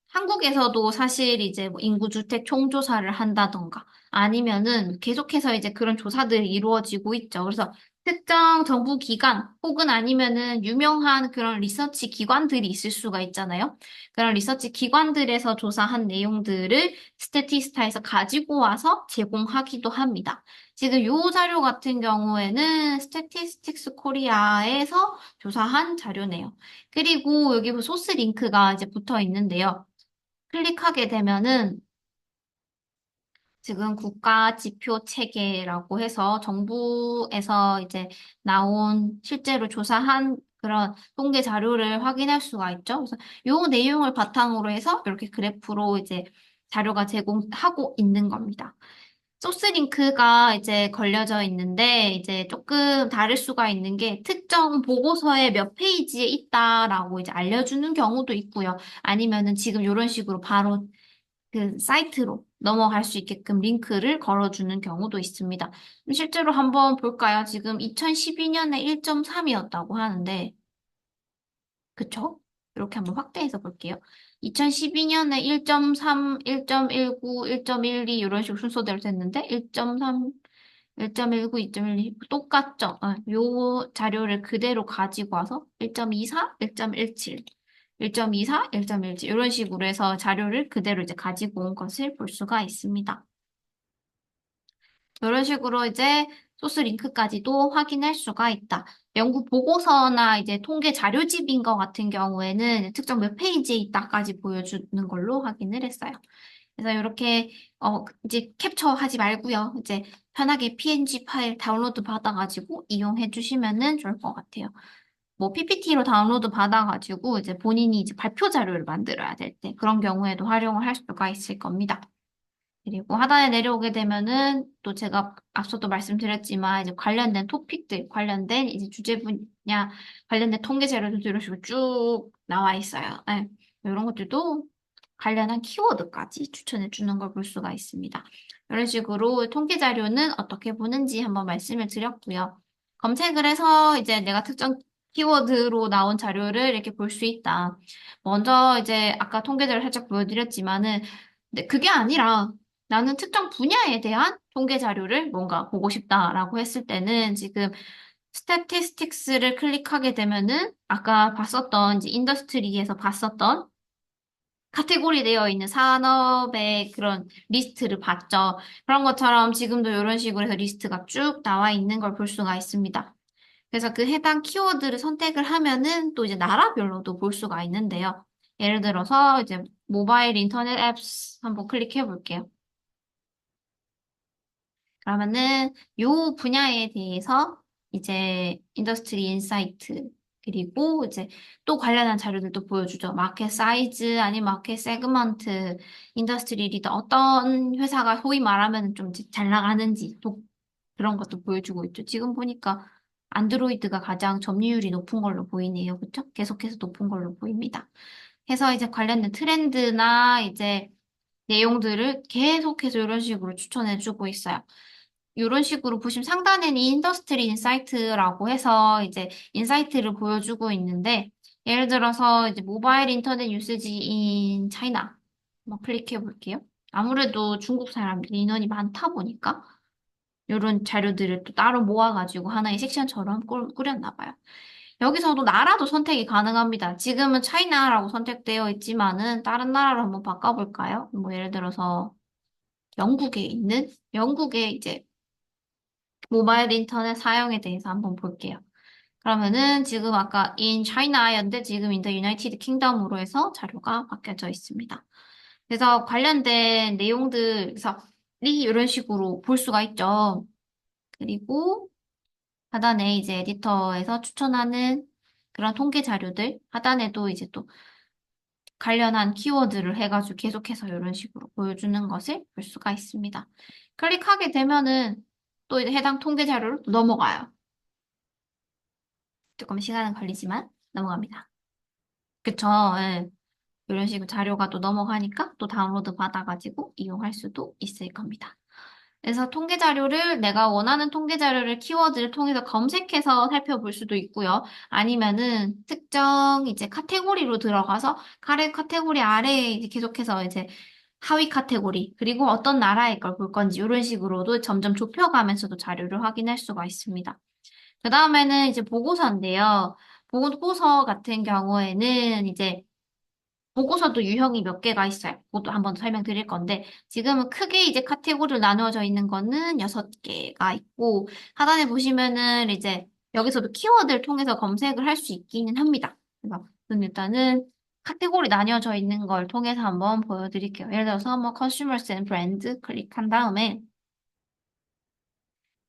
한국에서도 사실 이제 뭐 인구주택 총조사를 한다던가 아니면은 계속해서 이제 그런 조사들이 이루어지고 있죠. 그래서 특정 정부 기관 혹은 아니면은 유명한 그런 리서치 기관들이 있을 수가 있잖아요. 그런 리서치 기관들에서 조사한 내용들을 스태티스타에서 가지고 와서 제공하기도 합니다. 지금 요 자료 같은 경우에는 스태티스틱스 코리아에서 조사한 자료네요. 그리고 여기 그 소스 링크가 이제 붙어 있는데요. 클릭하게 되면은 지금 국가 지표 체계라고 해서 정부에서 이제 나온 실제로 조사한 그런 통계 자료를 확인할 수가 있죠. 그래서 요 내용을 바탕으로 해서 이렇게 그래프로 이제 자료가 제공하고 있는 겁니다. 소스 링크가 이제 걸려져 있는데 이제 조금 다를 수가 있는 게 특정 보고서의 몇 페이지에 있다라고 이제 알려주는 경우도 있고요. 아니면은 지금 이런 식으로 바로 그 사이트로 넘어갈 수 있게끔 링크를 걸어주는 경우도 있습니다. 실제로 한번 볼까요? 지금 2012년에 1.3이었다고 하는데 그쵸? 이렇게 한번 확대해서 볼게요. 2012년에 1.3, 1.19, 1.12 이런 식으로 순서대로 됐는데 1.3, 1.19, 2.12 똑같죠? 요 자료를 그대로 가지고 와서 1.24, 1.17, 1.24, 1.17 이런 식으로 해서 자료를 그대로 이제 가지고 온 것을 볼 수가 있습니다. 이런 식으로 이제 소스 링크까지도 확인할 수가 있다. 연구 보고서나 이제 통계 자료집인 것 같은 경우에는 특정 몇 페이지에 있다까지 보여주는 걸로 확인을 했어요. 그래서 이렇게 이제 캡처하지 말고요. 이제 편하게 PNG 파일 다운로드 받아가지고 이용해 주시면은 좋을 것 같아요. 뭐 PPT로 다운로드 받아가지고 이제 본인이 이제 발표 자료를 만들어야 될 때 그런 경우에도 활용을 할 수가 있을 겁니다. 그리고 하단에 내려오게 되면은 또 제가 앞서도 말씀드렸지만 이제 관련된 토픽들, 관련된 이제 주제 분야, 관련된 통계 자료들도 이런 식으로 쭉 나와 있어요. 네. 이런 것들도 관련한 키워드까지 추천해 주는 걸 볼 수가 있습니다. 이런 식으로 통계 자료는 어떻게 보는지 한번 말씀을 드렸고요. 검색을 해서 이제 내가 특정 키워드로 나온 자료를 이렇게 볼 수 있다. 먼저 이제 아까 통계 자료 살짝 보여드렸지만은 근데 그게 아니라 나는 특정 분야에 대한 통계 자료를 뭔가 보고 싶다라고 했을 때는 지금 스태티스틱스를 클릭하게 되면은 아까 봤었던 이제 인더스트리에서 봤었던 카테고리 되어 있는 산업의 그런 리스트를 봤죠. 그런 것처럼 지금도 이런 식으로 해서 리스트가 쭉 나와 있는 걸 볼 수가 있습니다. 그래서 그 해당 키워드를 선택을 하면은 또 이제 나라별로도 볼 수가 있는데요. 예를 들어서 이제 모바일 인터넷 앱스 한번 클릭해 볼게요. 그러면은 요 분야에 대해서 이제 인더스트리 인사이트 그리고 이제 또 관련한 자료들도 보여주죠. 마켓 사이즈 아니면 마켓 세그먼트, 인더스트리 리더 어떤 회사가 소위 말하면 좀 잘 나가는지 또 그런 것도 보여주고 있죠. 지금 보니까 안드로이드가 가장 점유율이 높은 걸로 보이네요. 그렇죠? 계속해서 높은 걸로 보입니다. 해서 이제 관련된 트렌드나 이제 내용들을 계속해서 이런 식으로 추천해주고 있어요. 이런 식으로 보시면 상단에는 인더스트리 인사이트라고 해서 이제 인사이트를 보여주고 있는데, 예를 들어서 이제 모바일 인터넷 유세지 인 차이나 한번 클릭해 볼게요. 아무래도 중국 사람들이 인원이 많다 보니까 이런 자료들을 또 따로 모아가지고 하나의 섹션처럼 꾸렸나 봐요. 여기서도 나라도 선택이 가능합니다. 지금은 차이나라고 선택되어 있지만은 다른 나라로 한번 바꿔볼까요? 뭐 예를 들어서 영국에 있는 영국의 이제 모바일 인터넷 사용에 대해서 한번 볼게요. 그러면은 지금 아까 in China였는데 지금 in the United Kingdom으로 해서 자료가 바뀌어져 있습니다. 그래서 관련된 내용들, 그래서 이런 식으로 볼 수가 있죠. 그리고 하단에 이제 에디터에서 추천하는 그런 통계 자료들, 하단에도 이제 또 관련한 키워드를 해가지고 계속해서 이런 식으로 보여주는 것을 볼 수가 있습니다. 클릭하게 되면은 또 이제 해당 통계 자료로 또 넘어가요. 조금 시간은 걸리지만 넘어갑니다. 그쵸? 예. 이런 식으로 자료가 또 넘어가니까 또 다운로드 받아가지고 이용할 수도 있을 겁니다. 그래서 통계 자료를 내가 원하는 통계 자료를 키워드를 통해서 검색해서 살펴볼 수도 있고요. 아니면은 특정 이제 카테고리로 들어가서 카테고리 아래에 이제 계속해서 이제 하위 카테고리 그리고 어떤 나라의 걸 볼 건지 이런 식으로도 점점 좁혀가면서도 자료를 확인할 수가 있습니다. 그 다음에는 이제 보고서인데요. 보고서 같은 경우에는 이제 보고서도 유형이 몇 개가 있어요. 그것도 한번 설명드릴 건데, 지금은 크게 이제 카테고리로 나누어져 있는 거는 6개가 있고, 하단에 보시면은 이제 여기서도 키워드를 통해서 검색을 할 수 있기는 합니다. 그래서 저는 일단은 카테고리 나뉘어져 있는 걸 통해서 한번 보여드릴게요. 예를 들어서 뭐 Consumers and Brands 클릭한 다음에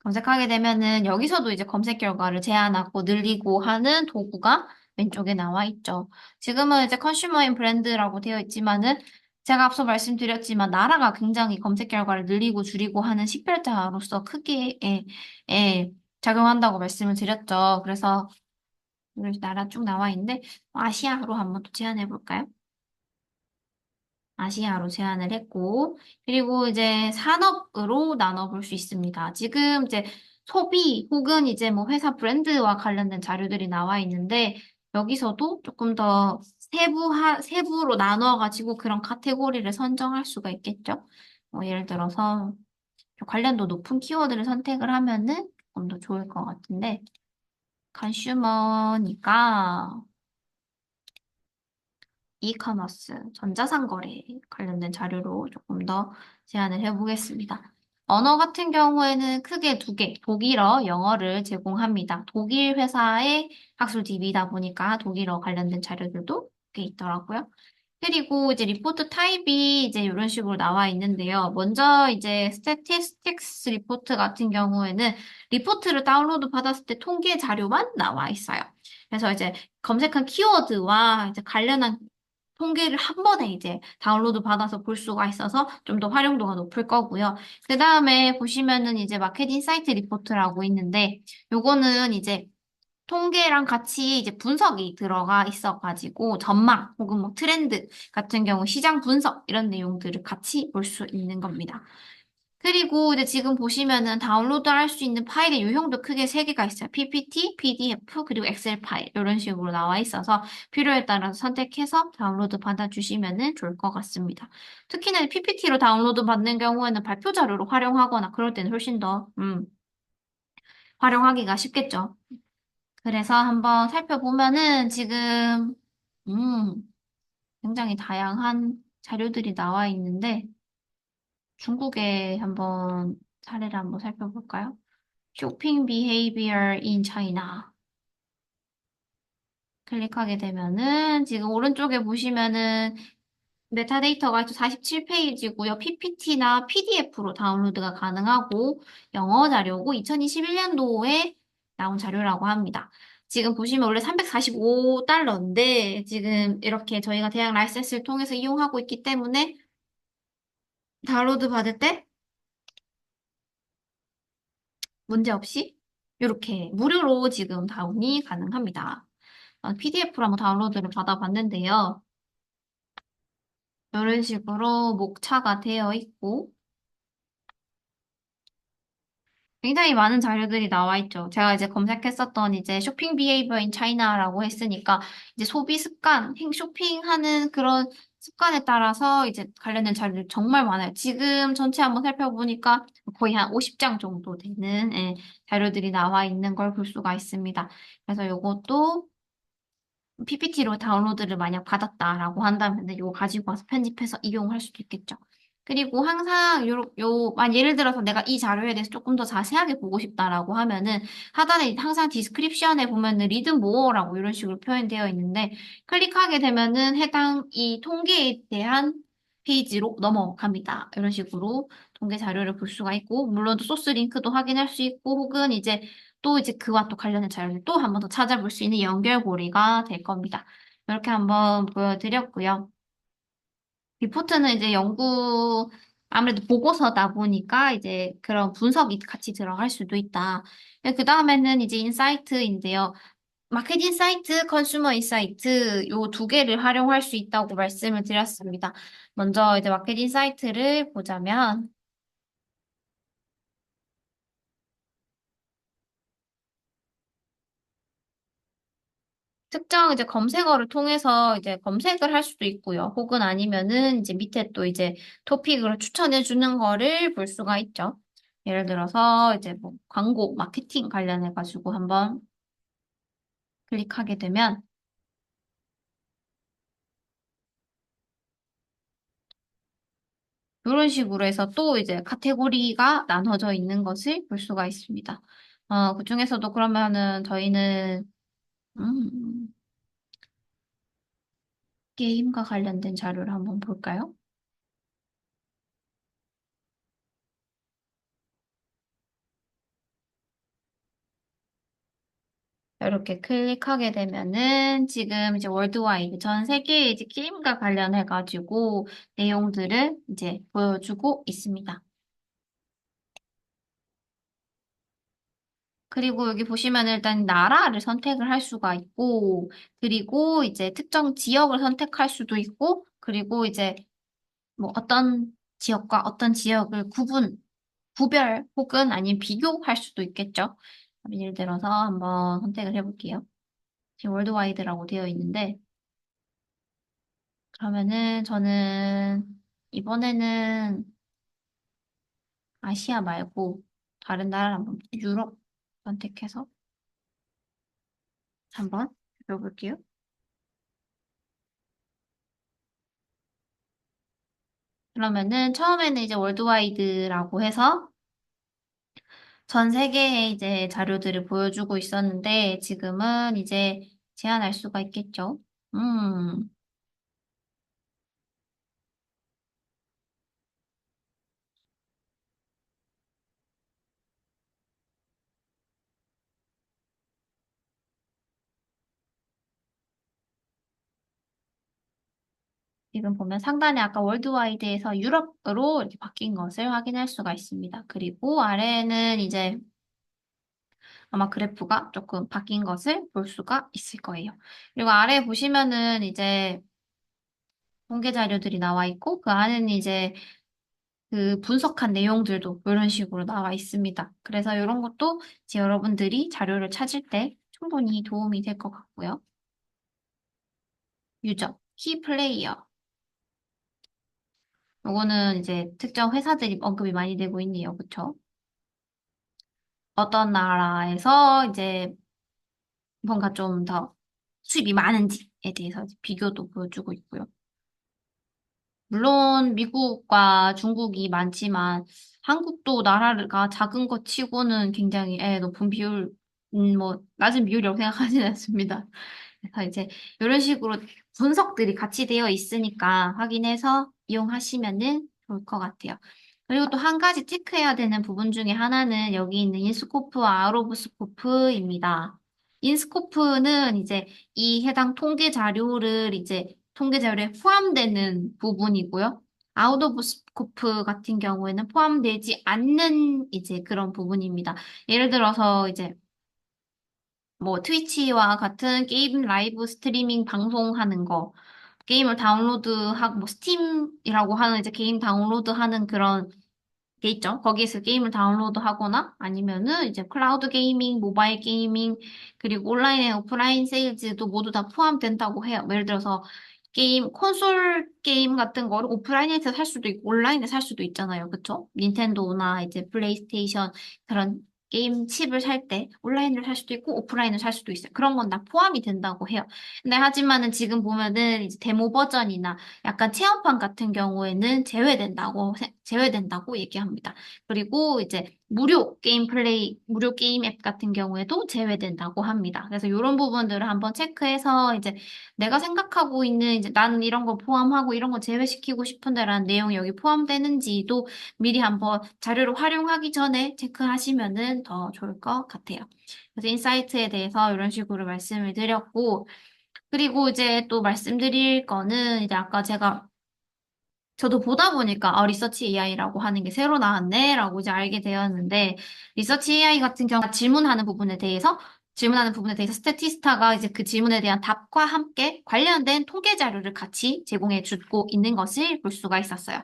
검색하게 되면은 여기서도 이제 검색 결과를 제한하고 늘리고 하는 도구가 왼쪽에 나와 있죠. 지금은 이제 컨슈머인 브랜드라고 되어 있지만은 제가 앞서 말씀드렸지만 나라가 굉장히 검색 결과를 늘리고 줄이고 하는 식별자로서 크게 작용한다고 말씀을 드렸죠. 그래서 여기 나라 쭉 나와 있는데 아시아로 한번 또 제한해 볼까요? 아시아로 제한을 했고, 그리고 이제 산업으로 나눠볼 수 있습니다. 지금 이제 소비 혹은 이제 뭐 회사 브랜드와 관련된 자료들이 나와 있는데, 여기서도 조금 더 세부로 나눠가지고 그런 카테고리를 선정할 수가 있겠죠. 예를 들어서 관련도 높은 키워드를 선택을 하면은 조금 더 좋을 것 같은데, 컨슈머니까 이커머스, 전자상거래 관련된 자료로 조금 더 제안을 해보겠습니다. 언어 같은 경우에는 크게 두 개, 독일어, 영어를 제공합니다. 독일 회사의 학술 DB다 보니까 독일어 관련된 자료들도 꽤 있더라고요. 그리고 이제 리포트 타입이 이제 이런 식으로 나와 있는데요. 먼저 이제 스태티스틱스 리포트 같은 경우에는 리포트를 다운로드 받았을 때 통계 자료만 나와 있어요. 그래서 이제 검색한 키워드와 이제 관련한 통계를 한 번에 이제 다운로드 받아서 볼 수가 있어서 좀 더 활용도가 높을 거고요. 그 다음에 보시면은 이제 마켓 인사이트 리포트라고 있는데 요거는 이제 통계랑 같이 이제 분석이 들어가 있어가지고 전망 혹은 뭐 트렌드 같은 경우 시장 분석 이런 내용들을 같이 볼 수 있는 겁니다. 그리고 이제 지금 보시면은 다운로드 할 수 있는 파일의 유형도 크게 세 개가 있어요. PPT, PDF, 그리고 엑셀 파일 이런 식으로 나와 있어서 필요에 따라서 선택해서 다운로드 받아주시면은 좋을 것 같습니다. 특히나 PPT로 다운로드 받는 경우에는 발표 자료로 활용하거나 그럴 때는 훨씬 더 활용하기가 쉽겠죠. 그래서 한번 살펴보면은 지금 음, 굉장히 다양한 자료들이 나와 있는데 중국의 한번 사례를 한번 살펴볼까요? 쇼핑 비헤이비어 인 차이나 클릭하게 되면은 지금 오른쪽에 보시면은 메타데이터가 47페이지고요. PPT나 PDF로 다운로드가 가능하고 영어 자료고 2021년도에 나온 자료라고 합니다. 지금 보시면 원래 345달러인데 지금 이렇게 저희가 대학 라이센스를 통해서 이용하고 있기 때문에 다운로드 받을 때 문제없이 이렇게 무료로 지금 다운이 가능합니다. PDF로 한번 다운로드를 받아봤는데요. 이런 식으로 목차가 되어 있고, 굉장히 많은 자료들이 나와 있죠. 제가 이제 검색했었던 이제 쇼핑 비헤이비어 인 차이나라고 했으니까 이제 소비 습관, 쇼핑하는 그런 습관에 따라서 이제 관련된 자료들이 정말 많아요. 지금 전체 한번 살펴보니까 거의 한 50장 정도 되는 자료들이 나와 있는 걸 볼 수가 있습니다. 그래서 이것도 PPT로 다운로드를 만약 받았다라고 한다면 이거 가지고 와서 편집해서 이용할 수도 있겠죠. 그리고 항상 예를 들어서 내가 이 자료에 대해서 조금 더 자세하게 보고 싶다라고 하면은 하단에 항상 디스크립션에 보면은 리드 모어라고 이런 식으로 표현되어 있는데 클릭하게 되면은 해당 이 통계에 대한 페이지로 넘어갑니다. 이런 식으로 통계 자료를 볼 수가 있고 물론 소스 링크도 확인할 수 있고 혹은 이제 또 이제 그와 또 관련된 자료를 또 한 번 더 찾아볼 수 있는 연결고리가 될 겁니다. 이렇게 한번 보여드렸고요. 리포트는 이제 아무래도 보고서다 보니까 이제 그런 분석이 같이 들어갈 수도 있다. 그 다음에는 이제 인사이트인데요. 마켓 인사이트, 컨슈머 인사이트 요 두 개를 활용할 수 있다고 말씀을 드렸습니다. 먼저 이제 마켓 인사이트를 보자면 특정 이제 검색어를 통해서 이제 검색을 할 수도 있고요. 혹은 아니면은 이제 밑에 또 이제 토픽으로 추천해 주는 거를 볼 수가 있죠. 예를 들어서 이제 뭐 광고, 마케팅 관련해 가지고 한번 클릭하게 되면 이런 식으로 해서 또 이제 카테고리가 나눠져 있는 것을 볼 수가 있습니다. 그중에서도 그러면은 저희는 음, 게임과 관련된 자료를 한번 볼까요? 이렇게 클릭하게 되면은 지금 이제 월드와이드 전 세계의 이제 게임과 관련해가지고 내용들을 이제 보여주고 있습니다. 그리고 여기 보시면 일단 나라를 선택을 할 수가 있고, 그리고 이제 특정 지역을 선택할 수도 있고, 그리고 이제 뭐 어떤 지역과 어떤 지역을 구별 혹은 아니면 비교할 수도 있겠죠. 예를 들어서 한번 선택을 해볼게요. 지금 월드와이드라고 되어 있는데, 그러면은 저는 이번에는 아시아 말고 다른 나라를 한번 유럽 선택해서 한번 해볼게요. 그러면은 처음에는 이제 월드와이드라고 해서 전 세계의 이제 자료들을 보여주고 있었는데 지금은 이제 제한할 수가 있겠죠. 음, 지금 보면 상단에 아까 월드와이드에서 유럽으로 이렇게 바뀐 것을 확인할 수가 있습니다. 그리고 아래에는 이제 아마 그래프가 조금 바뀐 것을 볼 수가 있을 거예요. 그리고 아래 보시면은 이제 통계 자료들이 나와 있고 그 안에는 이제 그 분석한 내용들도 이런 식으로 나와 있습니다. 그래서 이런 것도 이제 여러분들이 자료를 찾을 때 충분히 도움이 될 것 같고요. 유저, 키 플레이어. 요거는 이제 특정 회사들이 언급이 많이 되고 있네요. 그쵸? 어떤 나라에서 이제 뭔가 좀 더 수입이 많은지에 대해서 비교도 보여주고 있고요. 물론 미국과 중국이 많지만 한국도 나라가 작은 것 치고는 굉장히 높은 비율, 뭐 낮은 비율이라고 생각하지는 않습니다. 그래서 이제 이런 식으로 분석들이 같이 되어 있으니까 확인해서 이용하시면은 좋을 것 같아요. 그리고 또 한 가지 체크해야 되는 부분 중에 하나는 여기 있는 인스코프와 아웃 오브 스코프입니다. 인스코프는 이제 이 해당 통계 자료에 포함되는 부분이고요. 아웃 오브 스코프 같은 경우에는 포함되지 않는 이제 그런 부분입니다. 예를 들어서 이제 뭐 트위치와 같은 게임 라이브 스트리밍 방송하는 거, 게임을 다운로드하고, 뭐, 스팀이라고 하는 이제 게임 다운로드하는 그런 게 있죠. 거기에서 게임을 다운로드 하거나 아니면은 이제 클라우드 게이밍, 모바일 게이밍, 그리고 온라인 앤 오프라인 세일즈도 모두 다 포함된다고 해요. 예를 들어서 게임, 콘솔 게임 같은 거를 오프라인에서 살 수도 있고 온라인에 살 수도 있잖아요. 그쵸? 닌텐도나 이제 플레이스테이션 그런 게임 칩을 살 때 온라인을 살 수도 있고 오프라인을 살 수도 있어요. 그런 건 다 포함이 된다고 해요. 근데 하지만은 지금 보면은 이제 데모 버전이나 약간 체험판 같은 경우에는 제외된다고 얘기합니다. 그리고 이제 무료 게임 앱 같은 경우에도 제외된다고 합니다. 그래서 이런 부분들을 한번 체크해서 이제 내가 생각하고 있는 이제 나는 이런 거 포함하고 이런 거 제외시키고 싶은데라는 내용이 여기 포함되는지도 미리 한번 자료를 활용하기 전에 체크하시면은 더 좋을 것 같아요. 그래서 인사이트에 대해서 이런 식으로 말씀을 드렸고, 그리고 이제 또 말씀드릴 거는 이제 아까 제가 저도 보다 보니까 리서치 AI라고 하는 게 새로 나왔네라고 이제 알게 되었는데 리서치 AI 같은 경우 질문하는 부분에 대해서 스태티스타가 이제 그 질문에 대한 답과 함께 관련된 통계 자료를 같이 제공해 주고 있는 것을 볼 수가 있었어요.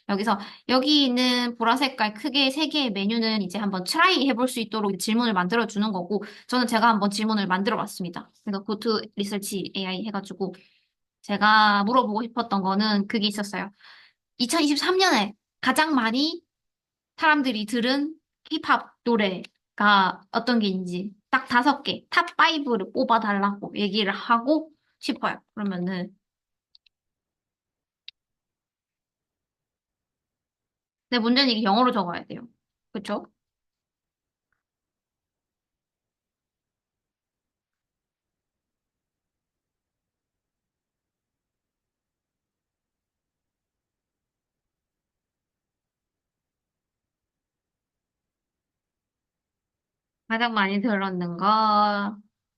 여기서 여기 있는 보라색깔 크게 세 개의 메뉴는 이제 한번 트라이 해볼 수 있도록 질문을 만들어 주는 거고 저는 제가 한번 질문을 만들어 봤습니다. 그래서 고트 리서치 AI 해가지고 제가 물어보고 싶었던 거는 그게 있었어요. 2023년에 가장 많이 사람들이 들은 힙합 노래가 어떤 게 있는지 딱 5개, 탑 5를 뽑아달라고 얘기를 하고 싶어요. 그러면은, 내 문제는 이게 영어로 적어야 돼요. 그쵸? 가장 많이 들었는 거,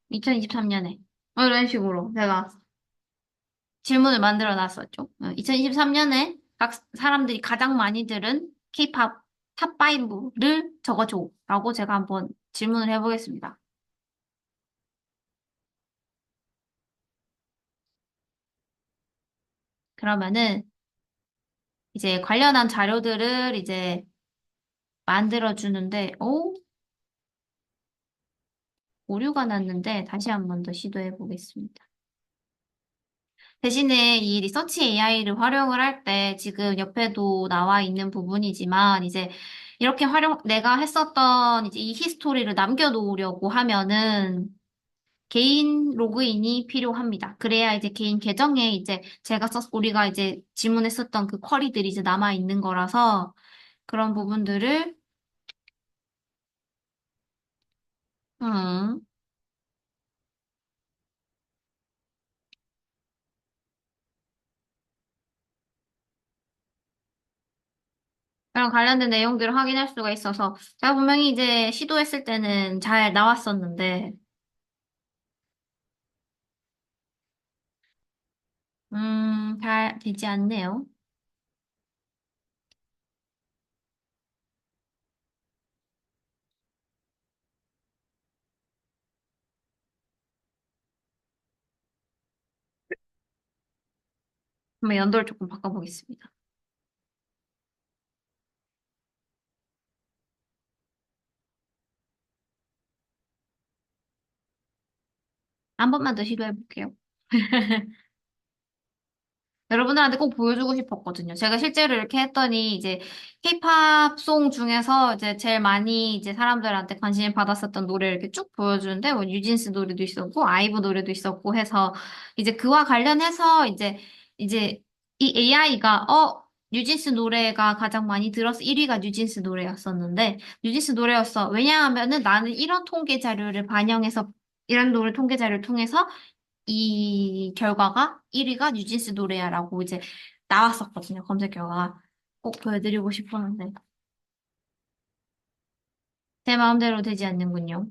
2023년에. 이런 식으로 제가 질문을 만들어 놨었죠. 2023년에 각 사람들이 가장 많이 들은 K-팝 탑 5를 적어줘. 라고 제가 한번 질문을 해보겠습니다. 그러면은 이제 관련한 자료들을 이제 만들어 주는데, 오류가 났는데 다시 한 번 더 시도해 보겠습니다. 대신에 이 리서치 AI를 활용을 할 때 지금 옆에도 나와 있는 부분이지만 이제 이렇게 내가 했었던 이제 이 히스토리를 남겨놓으려고 하면은 개인 로그인이 필요합니다. 그래야 이제 개인 계정에 이제 우리가 이제 질문했었던 그 쿼리들이 이제 남아 있는 거라서 그런 부분들을 음, 그랑 관련된 내용들을 확인할 수가 있어서 제가 분명히 이제 시도했을 때는 잘 나왔었는데, 잘 되지 않네요. 한번 연도를 조금 바꿔보겠습니다. 한 번만 더 시도해볼게요. 여러분들한테 꼭 보여주고 싶었거든요. 제가 실제로 이렇게 했더니 이제 케이팝 송 중에서 이제 제일 많이 이제 사람들한테 관심을 받았었던 노래를 이렇게 쭉 보여주는데 뭐 뉴진스 노래도 있었고 아이브 노래도 있었고 해서 이제 그와 관련해서 이제 이 AI가 뉴진스 노래가 가장 많이 들어서 1위가 뉴진스 노래였었는데 뉴진스 노래였어. 왜냐하면은 나는 이런 통계 자료를 반영해서 이런 노래 통계 자료를 통해서 이 결과가 1위가 뉴진스 노래야라고 이제 나왔었거든요. 검색 결과가. 꼭 보여드리고 싶었는데 제 마음대로 되지 않는군요.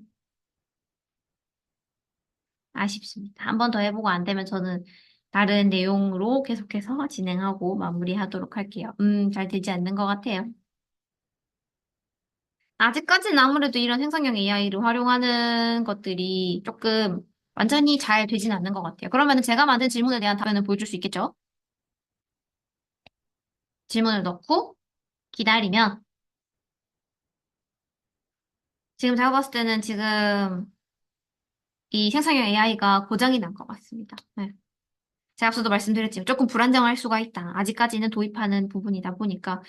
아쉽습니다. 한 번 더 해보고 안 되면 저는 다른 내용으로 계속해서 진행하고 마무리하도록 할게요. 잘 되지 않는 것 같아요. 아직까지는 아무래도 이런 생성형 AI를 활용하는 것들이 조금 완전히 잘 되진 않는 것 같아요. 그러면 제가 만든 질문에 대한 답변을 보여줄 수 있겠죠? 질문을 넣고 기다리면 지금 제가 봤을 때는 지금 이 생성형 AI가 고장이 난 것 같습니다. 네. 제가 앞서도 말씀드렸지만 조금 불안정할 수가 있다. 아직까지는 도입하는 부분이다 보니까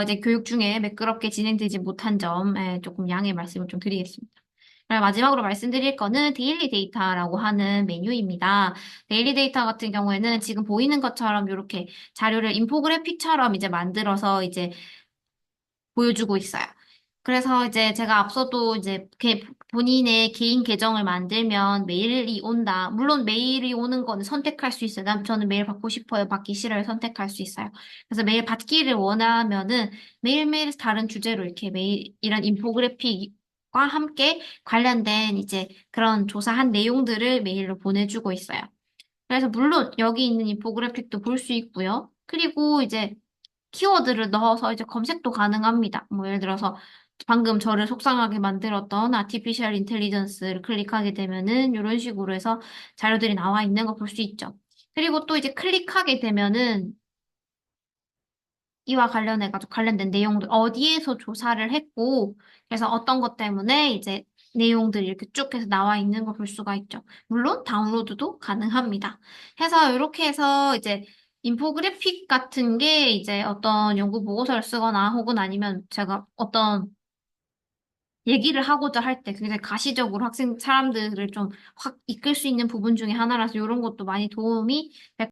이제 교육 중에 매끄럽게 진행되지 못한 점에 조금 양해 말씀을 좀 드리겠습니다. 그리고 마지막으로 말씀드릴 거는 데일리 데이터라고 하는 메뉴입니다. 데일리 데이터 같은 경우에는 지금 보이는 것처럼 이렇게 자료를 인포그래픽처럼 이제 만들어서 이제 보여주고 있어요. 그래서 이제 제가 앞서도 이제 본인의 개인 계정을 만들면 메일이 온다. 물론 메일이 오는 건 선택할 수 있어요. 저는 메일 받고 싶어요. 받기 싫어요. 선택할 수 있어요. 그래서 메일 받기를 원하면은 매일매일 다른 주제로 이렇게 메일, 이런 인포그래픽과 함께 관련된 이제 그런 조사한 내용들을 메일로 보내주고 있어요. 그래서 물론 여기 있는 인포그래픽도 볼 수 있고요. 그리고 이제 키워드를 넣어서 이제 검색도 가능합니다. 뭐 예를 들어서 방금 저를 속상하게 만들었던 아티피셜 인텔리전스를 클릭하게 되면은 이런 식으로 해서 자료들이 나와 있는 거 볼 수 있죠. 그리고 또 이제 클릭하게 되면은 이와 관련해가지고 관련된 내용들 어디에서 조사를 했고 그래서 어떤 것 때문에 이제 내용들이 이렇게 쭉 해서 나와 있는 걸 볼 수가 있죠. 물론 다운로드도 가능합니다. 해서 이렇게 해서 이제 인포그래픽 같은 게 이제 어떤 연구 보고서를 쓰거나 혹은 아니면 제가 어떤 얘기를 하고자 할 때 굉장히 가시적으로 사람들을 좀 확 이끌 수 있는 부분 중에 하나라서 이런 것도 많이 도움이